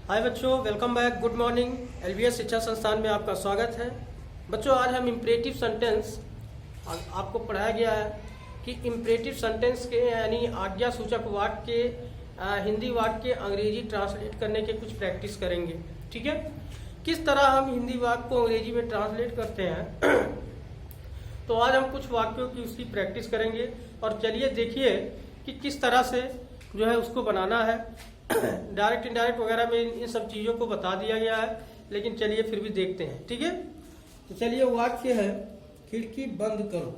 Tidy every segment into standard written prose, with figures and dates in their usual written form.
हाय बच्चों, welcome back. Good morning. LBS शिक्षा संस्थान में आपका स्वागत है। बच्चों, आज हम इम्परेटिव सेंटेंस आपको पढ़ाया गया है कि इम्परेटिव सेंटेंस के यानी आज्ञा सूचक वाक्य के हिंदी वाक्य के अंग्रेजी ट्रांसलेट करने के कुछ प्रैक्टिस करेंगे। ठीक है, किस तरह हम हिंदी वाक्य को अंग्रेजी में ट्रांसलेट करते हैं तो आज हम कुछ वाक्यों की उसकी प्रैक्टिस करेंगे और चलिए देखिए कि किस तरह से जो है उसको बनाना है। डायरेक्ट इनडायरेक्ट वगैरह में इन सब चीज़ों को बता दिया गया है, लेकिन चलिए फिर भी देखते हैं। ठीक है, तो चलिए वाक्य है खिड़की बंद करो।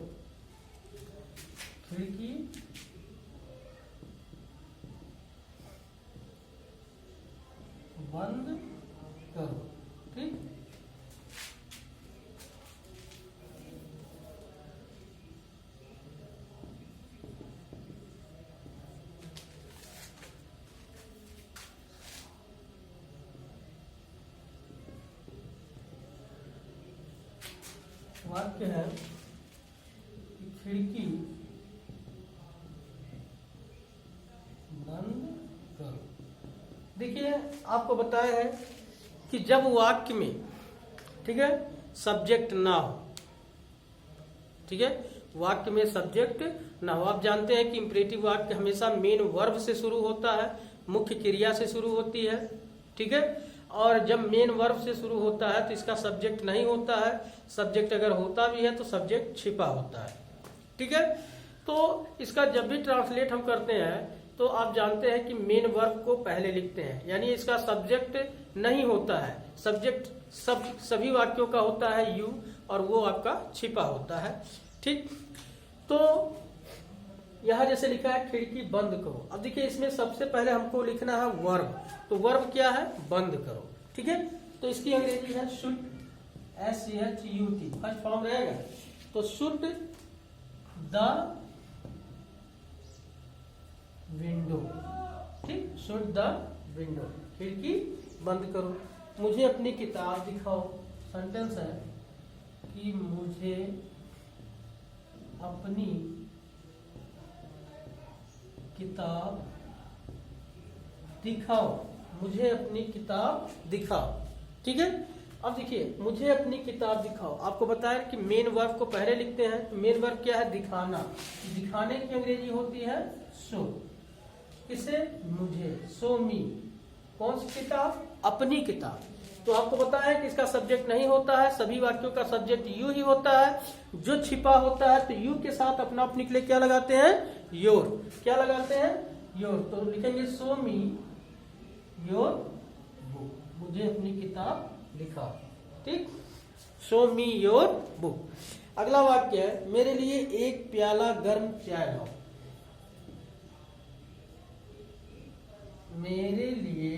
खिड़की बंद करो। ठीक, वाक्य है कि खिड़की बंद करो। देखिए, आपको बताया है कि जब वाक्य में, ठीक है, सब्जेक्ट ना हो, ठीक है, वाक्य में सब्जेक्ट ना हो। आप जानते हैं कि इंपरेटिव वाक्य हमेशा मेन वर्ब से शुरू होता है, मुख्य क्रिया से शुरू होती है। ठीक है, और जब मेन वर्ब से शुरू होता है तो इसका सब्जेक्ट नहीं होता है। सब्जेक्ट अगर होता भी है तो सब्जेक्ट छिपा होता है। ठीक है, तो इसका जब भी ट्रांसलेट हम करते हैं तो आप जानते हैं कि मेन वर्ब को पहले लिखते हैं, यानी इसका सब्जेक्ट नहीं होता है। सब्जेक्ट सभी वाक्यों का होता है यू, और वो आपका छिपा होता है। ठीक, तो यहां जैसे लिखा है खिड़की बंद करो। अब देखिए, इसमें सबसे पहले हमको लिखना है वर्ब। तो वर्ब क्या है? बंद करो। ठीक है, तो इसकी अंग्रेजी है शुड, SHUD, फर्स्ट फॉर्म रहेगा। तो शुड द विंडो। ठीक, शुड द विंडो, खिड़की बंद करो। मुझे अपनी किताब दिखाओ। सेंटेंस है कि मुझे अपनी किताब दिखाओ। मुझे अपनी किताब दिखाओ। ठीक है, अब देखिए, मुझे अपनी किताब दिखाओ। आपको बताया कि मेन वर्ब को पहले लिखते हैं। मेन वर्ब क्या है? दिखाना। दिखाने की अंग्रेजी होती है शो। किसे? मुझे। शो मी। कौन सी किताब? अपनी किताब। तो आपको पता है कि इसका सब्जेक्ट नहीं होता है। सभी वाक्यों का सब्जेक्ट यू ही होता है। जो छिपा होता है तो यू के साथ अपना अपने के लिए क्या लगाते हैं? योर। क्या लगाते हैं? योर। तो लिखेंगे शो मी योर बुक। मुझे अपनी किताब दिखाओ। ठीक, शो मी योर बुक। अगला वाक्य है मेरे लिए एक प्याला गर्म चाय लाओ। मेरे लिए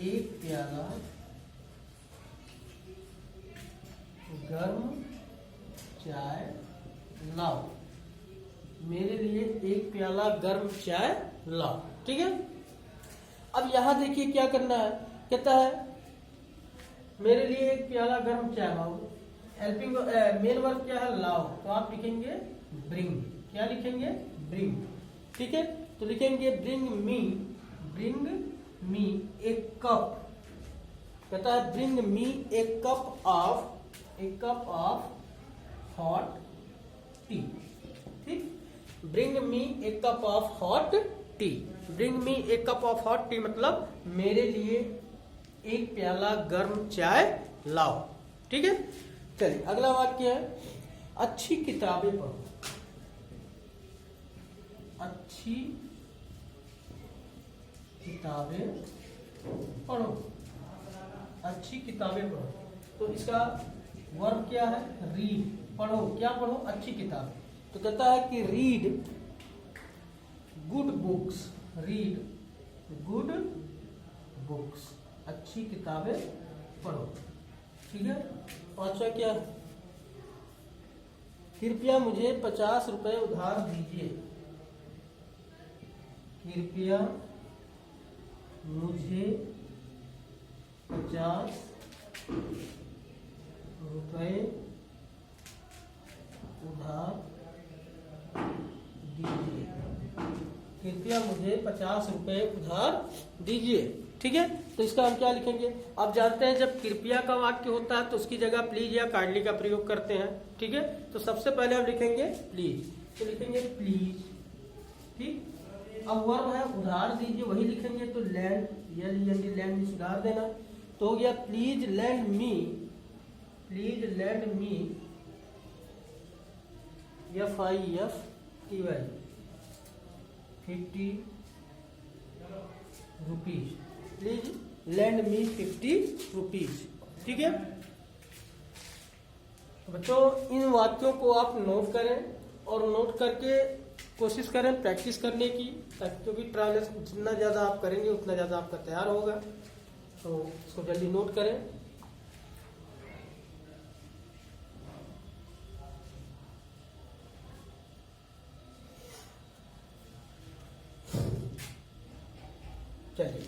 एक प्याला गर्म चाय लाओ। मेरे लिए एक प्याला गर्म चाय लाओ। ठीक है, अब यहां देखिए क्या करना है। कहता है मेरे लिए एक प्याला गर्म चाय लाओ। हेल्पिंग मेन वर्ब क्या है? लाओ। तो आप लिखेंगे ब्रिंग। क्या लिखेंगे? ब्रिंग। ठीक है, तो लिखेंगे ब्रिंग मी ए कप। कहता है bring me a cup of hot tea. ठीक, bring me a cup of hot tea. Bring me a cup of hot tea मतलब मेरे लिए एक प्याला गर्म चाय लाओ। ठीक है, चलिए अगला वाक्य है अच्छी किताबें पढ़ो। अच्छी किताबें पढ़ो। अच्छी किताबें पढ़ो। तो इसका वर्ब क्या है? रीड। पढ़ो। क्या पढ़ो? अच्छी किताब। तो कहता है कि read good books. Read good books. अच्छी किताबें पढ़ो। ठीक है, पांचवा क्या है? कृपया मुझे 50 रुपए उधार दीजिए। कृपया मुझे 50 रुपए उधार दीजिए। कृपया मुझे 50 रुपए उधार दीजिए। ठीक है, तो इसका हम क्या लिखेंगे? आप जानते हैं जब कृपया का वाक्य होता है तो उसकी जगह प्लीज या काइंडली का प्रयोग करते हैं। ठीक है, तो सबसे पहले हम लिखेंगे प्लीज, तो लिखेंगे प्लीज। ठीक, अब वर्ब है उधार दीजिए, वही लिखेंगे तो लैंड, लैंड में सुधार देना, तो हो गया please land me, please land me FIFTY 50 rupees, please land me 50 rupees. ठीक है बच्चों, इन वाक्यों को आप नोट करें और नोट करके कोशिश करें प्रैक्टिस करने की, क्योंकि ट्रांसलेशन जितना ज़्यादा आप करेंगे उतना ज़्यादा आपका तैयार होगा। तो इसको जल्दी नोट करें। चलिए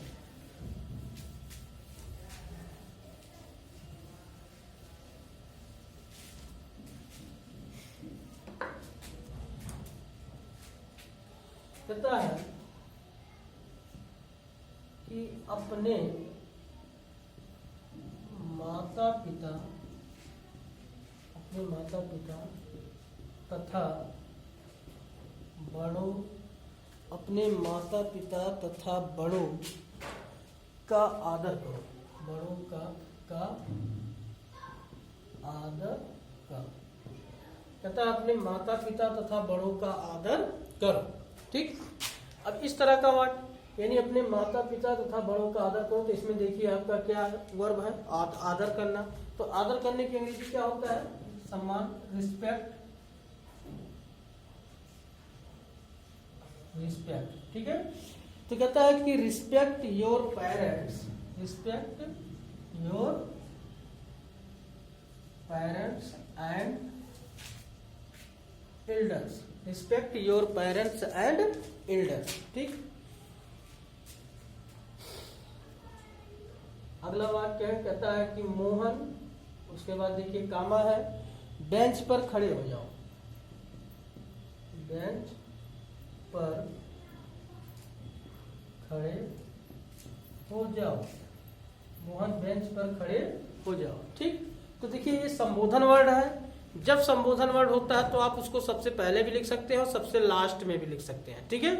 कहता है कि अपने माता पिता तथा बड़ों, अपने माता पिता तथा बड़ों का आदर करो, बड़ों का आदर करो। कहता है अपने माता पिता तथा बड़ों का आदर करो। ठीक, अब इस तरह का वाक्य यानी अपने माता पिता तथा बड़ों का आदर करो, तो इसमें देखिए आपका क्या वर्ब है? आदर करना। तो आदर करने की अंग्रेजी क्या होता है? सम्मान, रिस्पेक्ट, रिस्पेक्ट। ठीक है, तो कहता है कि respect your parents, respect your parents and elders, respect your parents and elders. ठीक, अगला वाक्य है कहता है कि मोहन, उसके बाद देखिए कामा है, बेंच पर खड़े हो जाओ, बेंच पर खड़े हो जाओ, मोहन बेंच पर खड़े हो जाओ। ठीक, तो देखिए ये संबोधन वर्ड है। जब संबोधन वर्ड होता है तो आप उसको सबसे पहले भी लिख सकते हैं और सबसे लास्ट में भी लिख सकते हैं। ठीक है,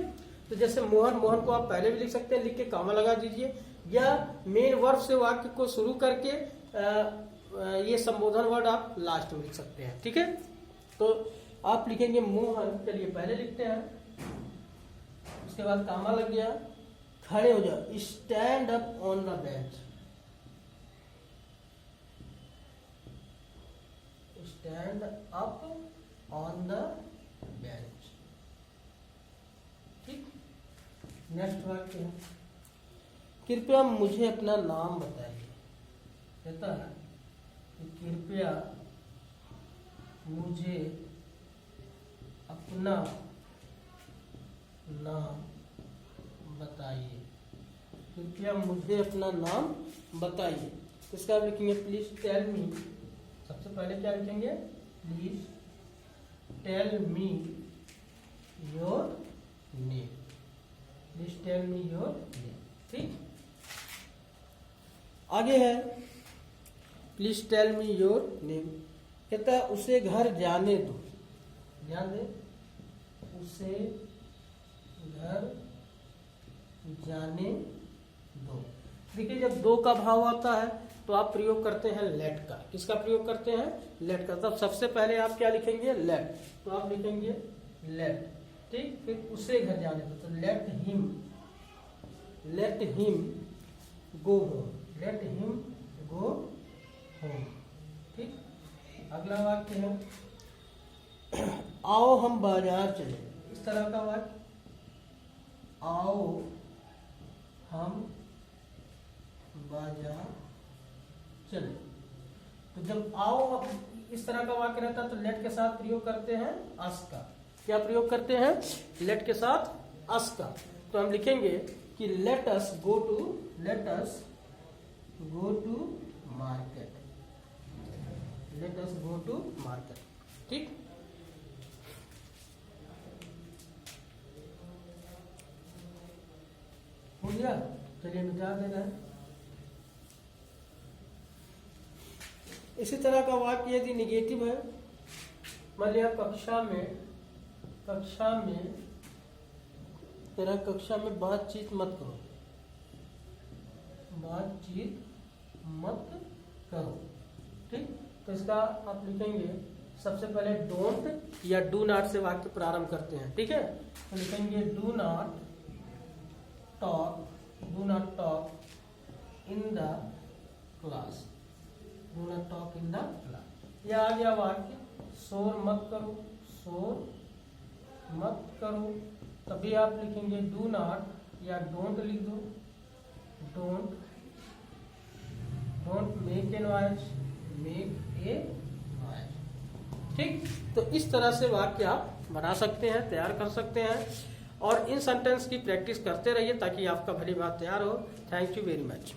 तो जैसे मोहन, मोहन को आप पहले भी लिख सकते हैं, लिख के कामा लगा दीजिए, या मेन वर्ब से वाक्य को शुरू करके ये संबोधन वर्ड आप लास्ट में लिख सकते हैं। ठीक है, तो आप लिखेंगे मोहन, चलिए पहले लिखते हैं, उसके बाद कामा लग गया, खड़े हो जाओ, stand up on the bench, stand up on the bench. ठीक, नेक्स्ट वाक्य है कृपया मुझे अपना नाम बताइए। कहता है कि कृपया मुझे अपना नाम बताइए, कृपया मुझे अपना नाम बताइए। इसका लिखेंगे प्लीज टेल मी, सबसे पहले क्या लिखेंगे? Please tell me your name, please tell me your name. ठीक, आगे है please tell me your name. कहता है उसे घर जाने दो, ध्यान दे, उसे घर जाने दो। देखिए जब दो का भाव आता है तो आप प्रयोग करते हैं लेट का। किसका प्रयोग करते हैं? लेट का। तब सबसे पहले आप क्या लिखेंगे? लेट, तो आप लिखेंगे लेट। ठीक, फिर उसे घर जाने दो, तो let him go home, let him go home. ठीक, अगला वाक्य है आओ हम बाजार चले। इस तरह का वाक्य, आओ हम बाजार चले। तो जब आओ इस तरह का वाक्य रहता है तो लेट के साथ प्रयोग करते हैं अस का। क्या प्रयोग करते हैं? लेट के साथ अस का। तो हम लिखेंगे कि let us go to market, let us go to market. ठीक, हो गया, चलिए मिटा देना है। इसी तरह का वाक्य यदि निगेटिव है, मान लिया कक्षा में बातचीत मत करो, ठीक। तो इसका आप लिखेंगे, सबसे पहले डोंट या डू नॉट से वाक्य प्रारंभ करते हैं, ठीक है। तो लिखेंगे do not talk in the class, यह आ गया वाक्य। शोर मत करो, तभी आप लिखेंगे डू नॉट या डोंट लिख दो, डोंट मेक ए नॉइज, ठीक। तो इस तरह से वाक्य आप बना सकते हैं, तैयार कर सकते हैं, और इन सेंटेंस की प्रैक्टिस करते रहिए ताकि आपका भली बात तैयार हो। Thank you very much.